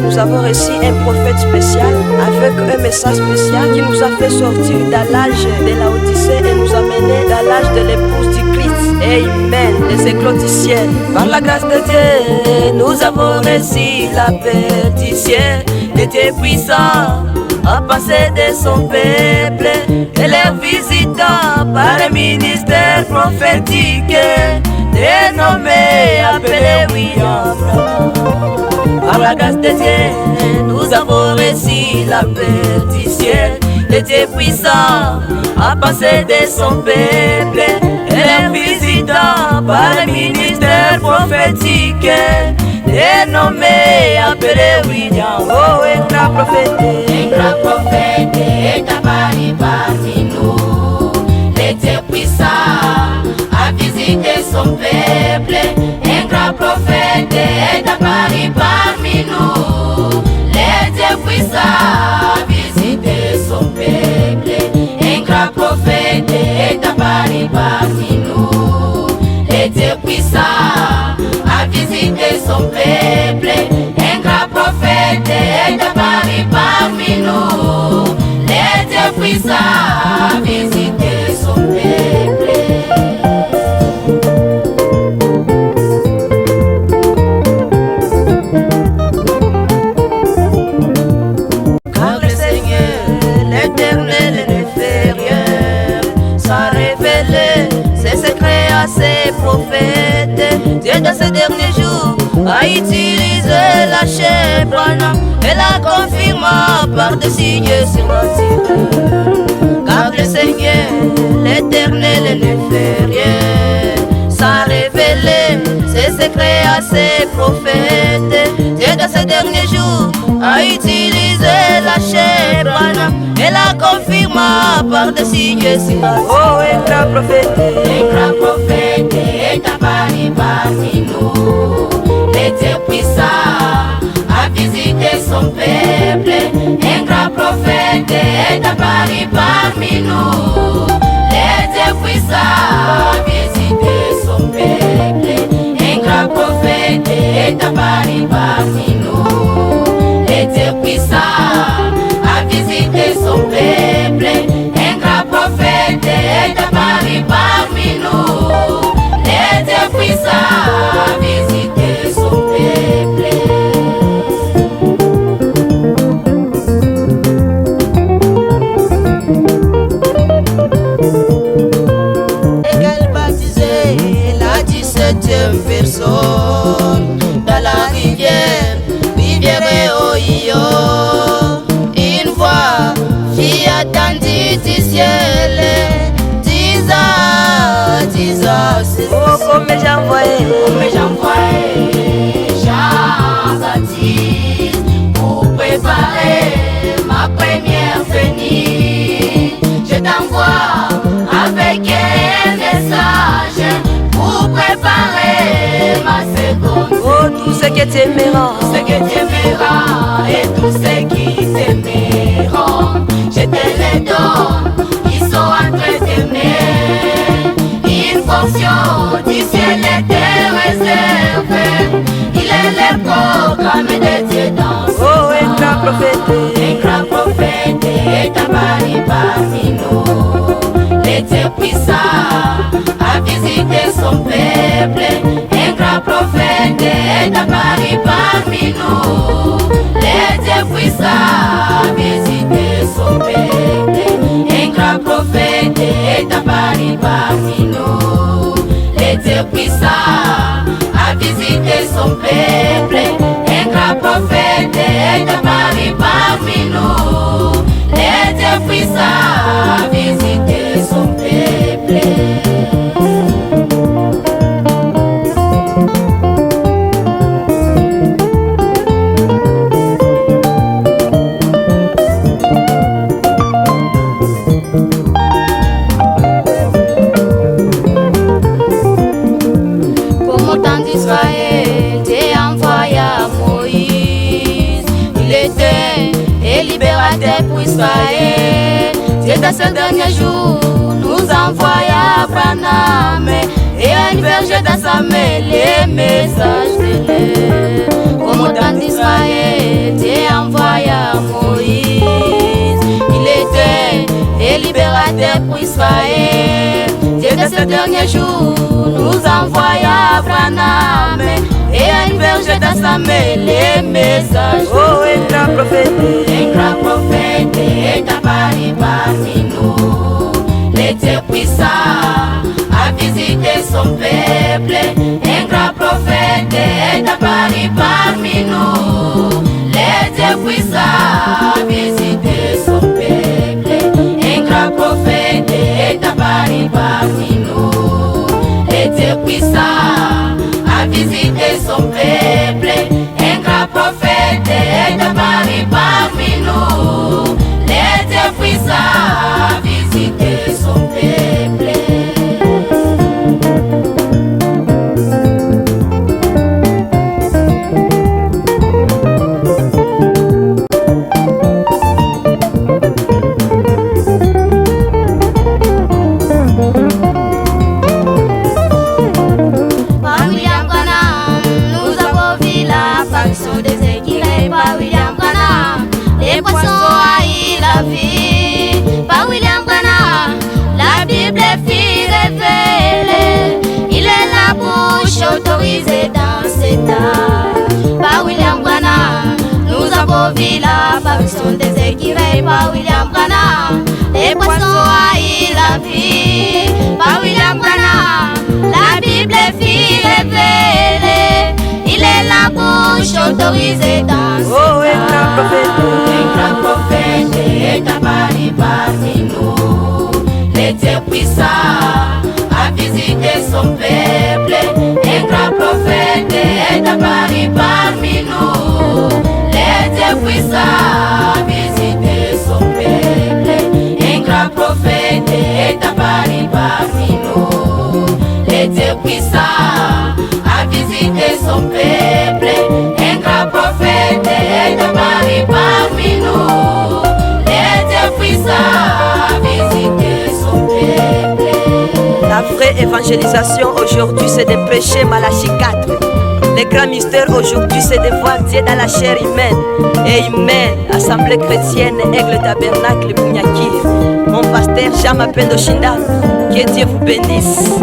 nous avons reçu un prophète spécial avec un message spécial qui nous a fait sortir dans l'âge de la Odyssée et nous amener dans l'âge de l'épouse du Christ. Amen. Les éclats du ciel. Par la grâce de Dieu, nous avons reçu la paix du ciel. De Dieu puissant a passé de son peuple et les visitants par le ministère prophétique dénommé appelé William. Par la grâce de Dieu, nous avons reçu la paix du ciel. Le Dieu puissant a passé de son peuple et les visitants par le ministère prophétique dénommé appelé William. Oh, un grand prophète est apparu parmi nous. Le Dieu puissant a visité son peuple. Un grand prophète est apparu parmi nous. Le Dieu puissant a visité son peuple. Un grand prophète est apparu parmi nous. Le Dieu puissant a visité son peuple. Un grand prophète est apparu parmi nous. Le Dieu puissant a visité son peuple. Car le Seigneur, l'Éternel ne fait rien sans révéler ses secrets à ses prophètes. Dieu dans ces derniers jours a utilisé la chair et la confirma par des signes surnaturels. Car le Seigneur, l'Éternel ne fait rien sans révéler ses secrets à ses prophètes. Dieu dans ces derniers jours a utilisé la chair et la confirma par des signes surnaturels. Oh, un grand prophète est apparu parmi nous. Le Dieu puissant a visité son peuple. Un grand prophète est apparu parmi nous. Le Dieu puissant a visité son peuple. Un grand prophète est apparu parmi nous. Le Dieu puissant a visité son peuple. Un grand prophète est apparu parmi nous. Le Dieu puissant a visité son peuple. Égal baptisé la 17e personne dans la rivière Ohio. Une voix qui attendit du ciel, disant, oh, comme j'envoyais Jean-Baptiste pour préparer ma première venue. Je t'envoie avec un message pour préparer ma seconde. Oh, tous ceux qui t'aimeront, et tous ceux qui t'aimeront, je te les donne, ils sont entre tes mains. Une portion du ciel était réservée. Il est le programme de Dieu dans ce monde. Un grand prophète est apparu parmi nous. Le Dieu puissant a visité son peuple. Un grand prophète est apparu parmi nous. Le Dieu puissant a visité son peuple. Un grand prophète est apparu parmi nous. Le Dieu puissant a visité son peuple. Un grand prophète est apparu parmi nous. Le Dieu puissant a visité son peuple. Pour Israël, Dieu dans ce dernier jour nous envoya Abraham et un berger dans sa main les messages de l'air. Comme au temps d'Israël, ce dernier jour, nous envoya Branham et un verger d'assemblée les messages. Oh, un grand prophète est apparu parmi nous. L'éternel puissant a visité son peuple. Un grand prophète est apparu parmi nous. L'éternel puissant a visité son peuple. Un grand prophète est apparu parmi nous. L'éternel puissant a visité son peuple. Un grand prophète est apparu parmi nous. L'éternel puissant a visité son peuple. Les poissons haïssent la vie. Par William Branham, la Bible fut révélée. Il est la bouche autorisée dans cet âge. Par William Branham, nous avons vu la faction des écureuils. Par William Branham, les poissons haïssent la vie. Par William Branham, la Bible fut révélée. Il est la bouche autorisée dans cet âge. Un grand prophète est apparu parmi nous. L'éternel puissant a visité son peuple. Un grand prophète est apparu parmi nous. L'éternel puissant a visité son peuple. Un grand prophète est apparu parmi nous. L'éternel puissant a visité son peuple. Un grand prophète est apparu parmi nous. L'éternel puissant a visité son peuple. La vraie évangélisation aujourd'hui, c'est de prêcher Malachie 4. Le grand mystère aujourd'hui, c'est de voir Dieu dans la chair humaine et humaine. Assemblée chrétienne, Aigle Tabernacle, Bunyakir. Mon pasteur Jean Mapendo Shinda. Que Dieu vous bénisse.